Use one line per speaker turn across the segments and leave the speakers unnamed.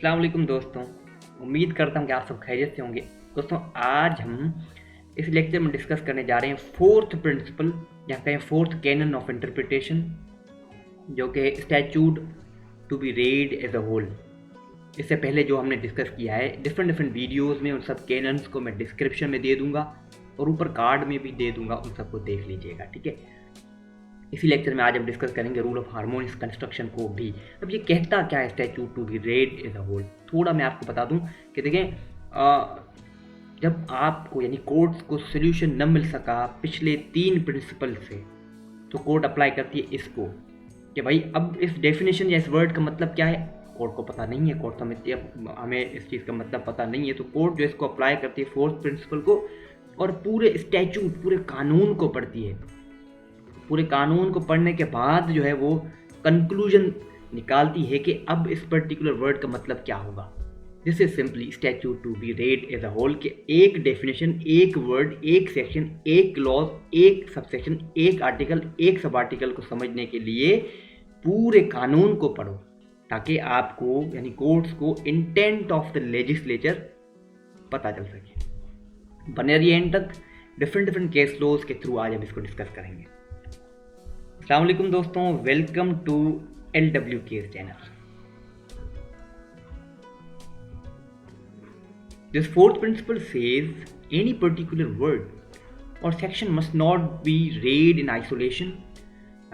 अस्सलाम वालेकुम दोस्तों। उम्मीद करता हूँ कि आप सब खैरियत से होंगे। दोस्तों, आज हम इस लेक्चर में डिस्कस करने जा रहे हैं फोर्थ प्रिंसिपल या कहें फोर्थ कैनन ऑफ इंटरप्रिटेशन, जो कि statute to be read as a whole. इससे पहले जो हमने डिस्कस किया है डिफरेंट वीडियोस में, उन सब कैनन्स को मैं डिस्क्रिप्शन में दे दूंगा और ऊपर कार्ड में भी दे दूंगा, उन सबको देख लीजिएगा, ठीक है। इसी लेक्चर में आज हम डिस्कस करेंगे रूल ऑफ हार्मोनियस कंस्ट्रक्शन को भी। अब ये कहता क्या है statute to be read as a whole, थोड़ा मैं आपको बता दूं कि देखें, जब आपको यानी कोर्ट्स को सोल्यूशन न मिल सका पिछले 3 प्रिंसिपल से, तो कोर्ट अप्लाई करती है इसको कि भाई अब इस डेफिनेशन या इस वर्ड का मतलब क्या है, कोर्ट को पता नहीं है। कोर्ट समझती है हमें इस चीज़ का मतलब पता नहीं है, तो कोर्ट जो इसको अप्लाई करती है फोर्थ प्रिंसिपल को और पूरे स्टैट्यूट, पूरे कानून को पढ़ती है। पूरे कानून को पढ़ने के बाद जो है वो कंक्लूजन निकालती है कि अब इस पर्टिकुलर वर्ड का मतलब क्या होगा। This is simply statute to be read as a whole, के एक डेफिनेशन, एक वर्ड, एक सेक्शन, एक क्लॉज, एक सबसेक्शन, एक आर्टिकल, एक सब आर्टिकल को समझने के लिए पूरे कानून को पढ़ो, ताकि आपको यानी कोर्ट्स को इंटेंट ऑफ द लेजिस्लेचर पता चल सके। बने रहिए एंड तक। डिफरेंट केस लॉज के थ्रू आज हम इसको डिस्कस करेंगे। अस्सलाम वालेकुम दोस्तों, welcome to LW case channel. This fourth principle says any particular word or section must not be read in isolation.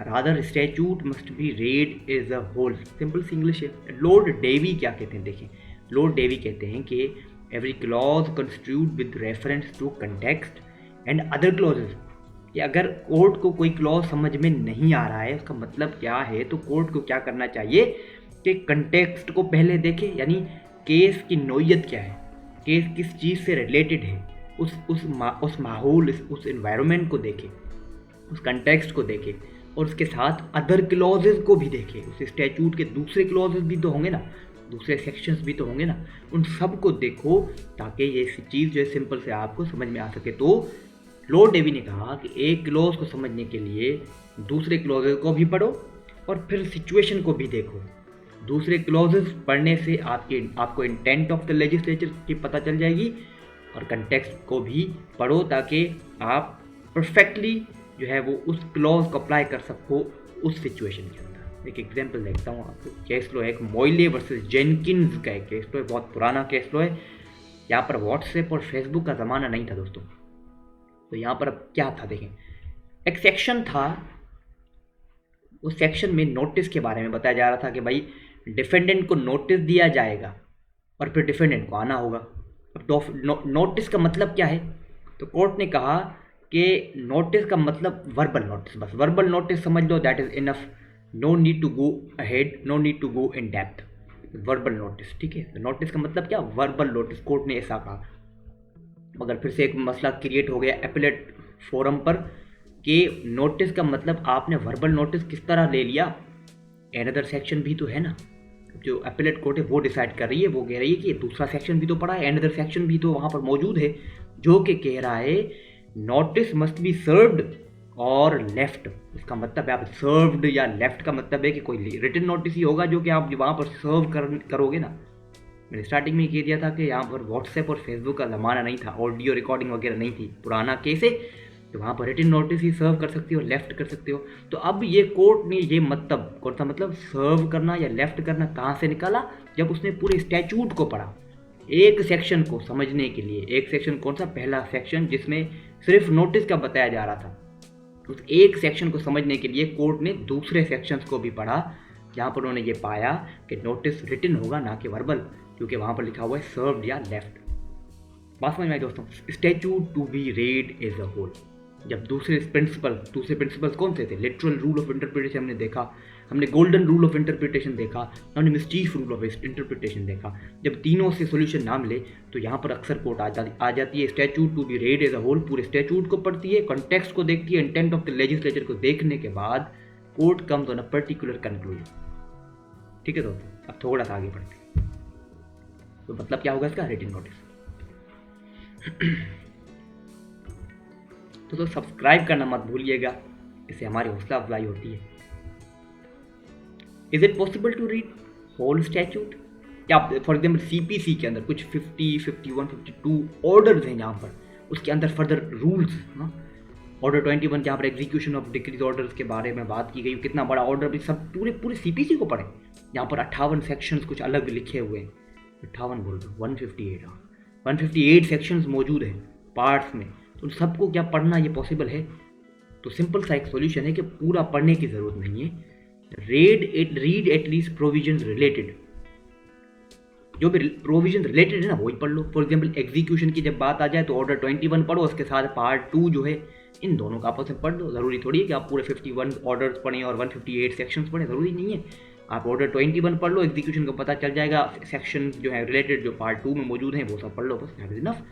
Rather, a statute must be read as a whole. Simple सी English है। Lord Davey क्या कहते हैं, देखें, Lord Davy कहते हैं कि every clause construed with reference to context and other clauses, कि अगर कोर्ट को कोई क्लॉज समझ में नहीं आ रहा है उसका मतलब क्या है, तो कोर्ट को क्या करना चाहिए कि कंटेक्स्ट को पहले देखे, यानी केस की नोयत क्या है, केस किस चीज़ से रिलेटेड है, उस माहौल, उस एनवायरनमेंट को देखे, उस कंटेक्स्ट को देखे और उसके साथ अदर क्लॉजेज को भी देखे। उस स्टैट्यूट के दूसरे क्लॉजेज भी तो होंगे ना, दूसरे सेक्शंस भी तो होंगे ना, उन सब को देखो ताकि ये चीज़ जो है सिंपल से आपको समझ में आ सके। तो लॉर्ड डेवी ने कहा कि एक क्लॉज को समझने के लिए दूसरे क्लॉजेज को भी पढ़ो और फिर सिचुएशन को भी देखो। दूसरे क्लॉजेज पढ़ने से आपको इंटेंट ऑफ द लेजिस्लेचर की पता चल जाएगी और कंटेक्स्ट को भी पढ़ो ताकि आप परफेक्टली जो है वो उस क्लॉज को अप्लाई कर सको उस सिचुएशन के अंदर। एक एग्जांपल देखता हूँ आपको। केस लो है एक मोइले वर्सेस जेनकिंस का एक केस लो है, बहुत पुराना केस लो है। यहाँ पर व्हाट्सएप और फेसबुक का ज़माना नहीं था दोस्तों, तो यहाँ पर अब क्या था देखें, एक सेक्शन था, उस सेक्शन में नोटिस के बारे में बताया जा रहा था कि भाई डिफेंडेंट को नोटिस दिया जाएगा और फिर डिफेंडेंट को आना होगा। अब नोटिस का मतलब क्या है, तो कोर्ट ने कहा कि नोटिस का मतलब वर्बल नोटिस, बस वर्बल नोटिस समझ लो, that is enough, no need to go ahead, no need to go in depth, verbal notice, ठीक है। तो नोटिस का मतलब क्या, वर्बल नोटिस, कोर्ट ने ऐसा कहा। मगर फिर से एक मसला क्रिएट हो गया एपिलेट फोरम पर कि नोटिस का मतलब आपने वर्बल नोटिस किस तरह ले लिया, एनदर सेक्शन भी तो है ना। जो एपिलेट कोर्ट है वो डिसाइड कर रही है, वो कह रही है कि दूसरा सेक्शन भी तो पड़ा है, एनदर सेक्शन भी तो वहाँ पर मौजूद है, जो कि कह रहा है नोटिस मस्ट बी सर्व्ड और लेफ्ट। इसका मतलब है आप सर्व्ड या लेफ्ट का मतलब है कि कोई रिटन नोटिस ही होगा जो कि आप वहाँ पर सर्व करोगे ना। मैंने स्टार्टिंग में कह दिया था कि यहाँ पर व्हाट्सएप और फेसबुक का ज़माना नहीं था, ऑडियो रिकॉर्डिंग वगैरह नहीं थी, पुराना केस है, तो वहाँ पर रिटन नोटिस ही सर्व कर सकते हो, लेफ्ट कर सकते हो। तो अब ये कोर्ट ने ये मतलब, कौन सा मतलब, सर्व करना या लेफ्ट करना कहाँ से निकाला, जब उसने पूरे स्टैट्यूट को पढ़ा। एक सेक्शन को समझने के लिए, एक सेक्शन कौन सा, पहला सेक्शन जिसमें सिर्फ नोटिस का बताया जा रहा था, उस एक सेक्शन को समझने के लिए कोर्ट ने दूसरे सेक्शंस को भी पढ़ा, जहाँ पर उन्होंने ये पाया कि नोटिस रिटन होगा ना कि वर्बल, क्योंकि वहाँ पर लिखा हुआ है सर्व्ड या लेफ्ट। बात समझ में आई दोस्तों। Statute to be read as a whole. जब दूसरे प्रिंसिपल्स कौन से थे, लिटरल रूल ऑफ इंटरप्रिटेशन हमने देखा, हमने गोल्डन रूल ऑफ इंटरप्रिटेशन देखा, हमने मिस्चीफ रूल ऑफ इंटरप्रिटेशन देखा। जब तीनों से सोल्यूशन ना मिले तो यहाँ पर अक्सर कोर्ट आ जाती है statute to be read as a whole, पूरे स्टैट्यूट को पढ़ती है, कॉन्टेक्स्ट को देखती है, इंटेंट ऑफ द लेजिस्लेचर को देखने के बाद court comes on a particular conclusion. ठीक है दोस्तों, अब थोड़ा सा आगे बढ़ते हैं। तो मतलब क्या होगा इसका, रिटन नोटिस। तो सब्सक्राइब करना मत भूलिएगा, इससे हमारी हौसला अफजाई होती है। Is it possible to read whole statute? क्या फॉर एग्जाम्पल CPC के अंदर कुछ 50, 51, 52 ऑर्डर्स हैं यहाँ पर, उसके अंदर फर्दर रूल्स, ऑर्डर 21 जहाँ पर एग्जीक्यूशन ऑफ डिक्रीज ऑर्डर्स के बारे में बात की गई, कितना बड़ा ऑर्डर भी सब पूरे CPC को पढ़े। यहाँ पर 58 सेक्शंस कुछ अलग लिखे हुए हैं, 58 बोल रहे 158, 158 सेक्शंस मौजूद हैं पार्ट्स में, तो सबको क्या पढ़ना ये पॉसिबल है? तो सिंपल सा एक सॉल्यूशन है कि पूरा पढ़ने की ज़रूरत नहीं है, रीड एटलीस्ट प्रोविजन रिलेटेड, जो भी प्रोविजन रिलेटेड है ना वही पढ़ लो। फॉर एग्जाम्पल एग्जीक्यूशन की जब बात आ जाए तो ऑर्डर 21 पढ़ो, उसके साथ पार्ट 2 जो है, इन दोनों का आपस में पढ़ लो। ज़रूरी थोड़ी है कि आप पूरे 51 ऑर्डर्स पढ़ें और 158 सेक्शंस पढ़ें, ज़रूरी नहीं है। आप ऑर्डर 21 पढ़ लो, एग्जीक्यूशन का पता चल जाएगा, सेक्शन जो है रिलेटेड जो पार्ट 2 में मौजूद हैं वो सब पढ़ लो, बस दैट इज इनफ।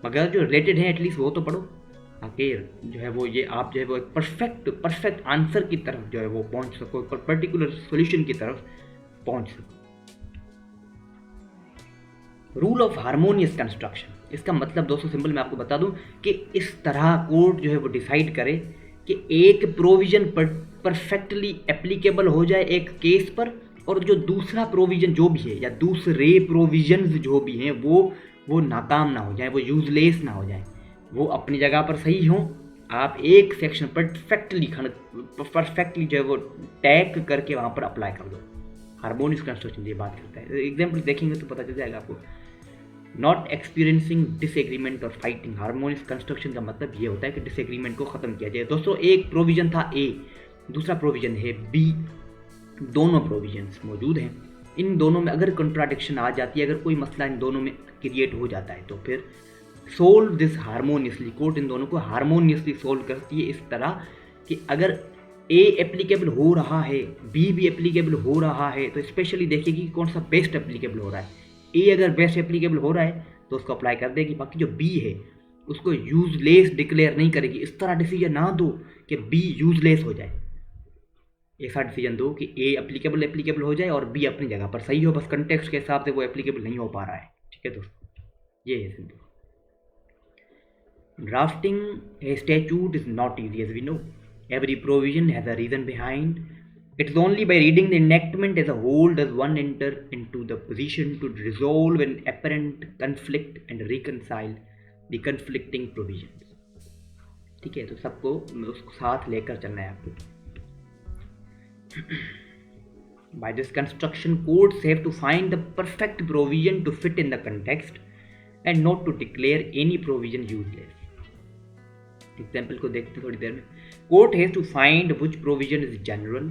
मगर जो रिलेटेड हैं एटलीस्ट वो तो पढ़ो, ताकि जो है वो ये आप जो है वो एक परफेक्ट आंसर की तरफ जो है वो पहुंच सको, पर्टिकुलर सोल्यूशन की तरफ पहुंच सको। रूल ऑफ हारमोनियस कंस्ट्रक्शन, इसका मतलब दोस्तों सिंपल मैं आपको बता दूं कि इस तरह कोर्ट जो है वो डिसाइड करे कि एक प्रोविजन परफेक्टली एप्लीकेबल हो जाए एक केस पर, और जो दूसरा प्रोविजन जो भी है या दूसरे प्रोविजंस जो भी हैं वो नाकाम ना हो जाए, वो यूजलेस ना हो जाए, वो अपनी जगह पर सही हों। आप एक सेक्शन परफेक्टली जो है वो टैग करके वहाँ पर अप्लाई कर दो। हारमोनियस कंस्ट्रक्शन ये बात करता है, एग्जाम्पल देखेंगे तो पता चल जाएगा आपको। नॉट एक्सपीरियंसिंग डिसएग्रीमेंट और फाइटिंग, हारमोनियस कंस्ट्रक्शन का मतलब ये होता है कि डिसएग्रीमेंट को ख़त्म किया जाए। दोस्तों एक प्रोविजन था A, दूसरा प्रोविजन है B, दोनों प्रोविजंस मौजूद हैं, इन दोनों में अगर कंट्राडिक्शन आ जाती है, अगर कोई मसला इन दोनों में क्रिएट हो जाता है, तो फिर सोल्व दिस हारमोनियसली, कोर्ट इन दोनों को हारमोनियसली सोल्व करती है इस तरह कि अगर A एप्लीकेबल हो रहा है, B भी एप्लीकेबल हो रहा है, तो स्पेशली देखिए कि कौन सा बेस्ट एप्लीकेबल हो रहा है। A अगर बेस्ट एप्लीकेबल हो रहा है तो उसको अप्लाई कर देगी, बाकी जो B है उसको यूजलेस डिक्लेयर नहीं करेगी। इस तरह डिसीजन ना दो कि B यूजलेस हो जाए, ऐसा डिसीजन दो कि A एप्लीकेबल हो जाए और B अपनी जगह पर सही हो, बस कंटेक्स्ट के हिसाब से वो एप्लीकेबल नहीं हो पा रहा है। ठीक है दोस्तों, ये है simple. Drafting a statute is not easy, as we know, every provision has a reason behind. It is only by reading the enactment as a whole does one enter into the position to resolve an apparent conflict and reconcile the conflicting provisions. ठीक है, तो सबको उसको साथ लेकर चलना है आपको। By this construction, courts have to find the perfect provision to fit in the context and not to declare any provision useless. Example को देखते थोड़ी देर में। Court has to find which provision is general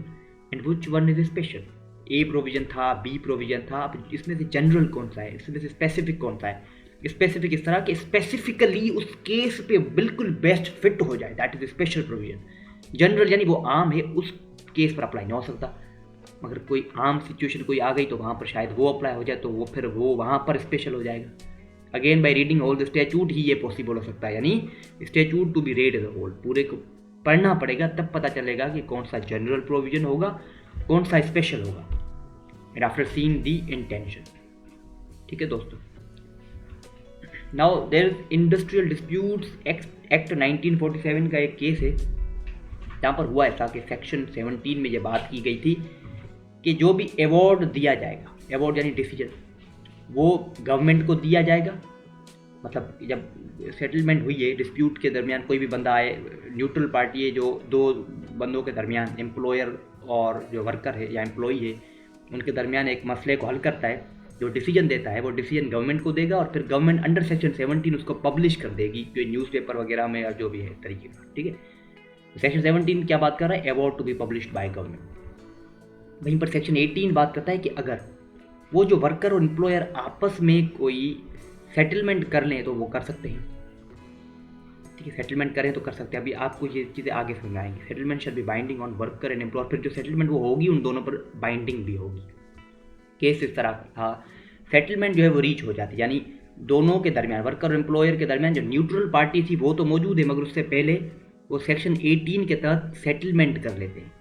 and which one is special. A provision था, B provision था, अब इसमें से जनरल कौन सा है, इसमें से स्पेसिफिक कौन सा है। स्पेसिफिक इस तरह के स्पेसिफिकली उस केस पे बिल्कुल बेस्ट फिट हो जाए, that is special provision. General यानी वो आम है, उस केस पर अप्लाई नहीं हो सकता, मगर कोई आम सिचुएशन कोई आ गई तो वहाँ पर शायद वो अप्लाई हो जाए, तो वो फिर वो वहाँ पर स्पेशल हो जाएगा। Again by reading all the statute ही ये पॉसिबल हो सकता है, यानी statute to be read as a whole, पूरे को पढ़ना पड़ेगा, तब पता चलेगा कि कौन सा जनरल प्रोविजन होगा, कौन सा स्पेशल होगा, and after seeing the intention. ठीक है दोस्तों, now there is Industrial Disputes Act 1947 का एक केस है, जहाँ पर हुआ ऐसा कि सेक्शन 17 में ये बात की गई थी कि जो भी अवार्ड दिया जाएगा, अवार्ड यानी डिसीजन, वो गवर्नमेंट को दिया जाएगा। मतलब जब सेटलमेंट हुई है डिस्प्यूट के दरमियान, कोई भी बंदा आए, न्यूट्रल पार्टी है जो दो बंदों के दरमियान, एम्प्लॉयर और जो वर्कर है या एम्प्लॉई है, उनके दरमियान एक मसले को हल करता है, जो डिसीजन देता है वो डिसीजन गवर्नमेंट को देगा, और फिर गवर्नमेंट अंडर सेक्शन 17 उसको पब्लिश कर देगी, जो न्यूज़पेपर वगैरह में और जो भी है तरीके का। ठीक है, सेक्शन 17 क्या बात कर रहा है, award to be published by government. वहीं पर सेक्शन 18 बात करता है कि अगर वो जो वर्कर और एम्प्लॉयर आपस में कोई सेटलमेंट कर लें तो वो कर सकते हैं। ठीक है, सेटलमेंट करें तो कर सकते हैं। अभी आपको ये चीज़ें आगे समझाएंगे। Settlement shall be binding on worker and employer, फिर जो सेटलमेंट वो होगी उन दोनों पर बाइंडिंग भी होगी। केस इस तरह था, सेटलमेंट जो है वो रीच हो जाती, यानी दोनों के दरमियान, वर्कर और एम्प्लॉयर के दरमियान जो न्यूट्रल पार्टी थी वो तो मौजूद है, मगर उससे पहले वो सेक्शन 18 के तहत सेटलमेंट कर लेते हैं,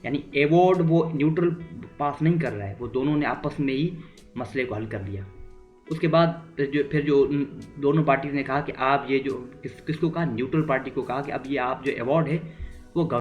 यानी अवार्ड वो न्यूट्रल पास नहीं कर रहा है, वो दोनों ने आपस में ही मसले को हल कर लिया। उसके बाद फिर जो दोनों पार्टीज ने कहा कि आप ये जो किसको कहा, न्यूट्रल पार्टी को कहा कि अब ये आप जो अवार्ड है वो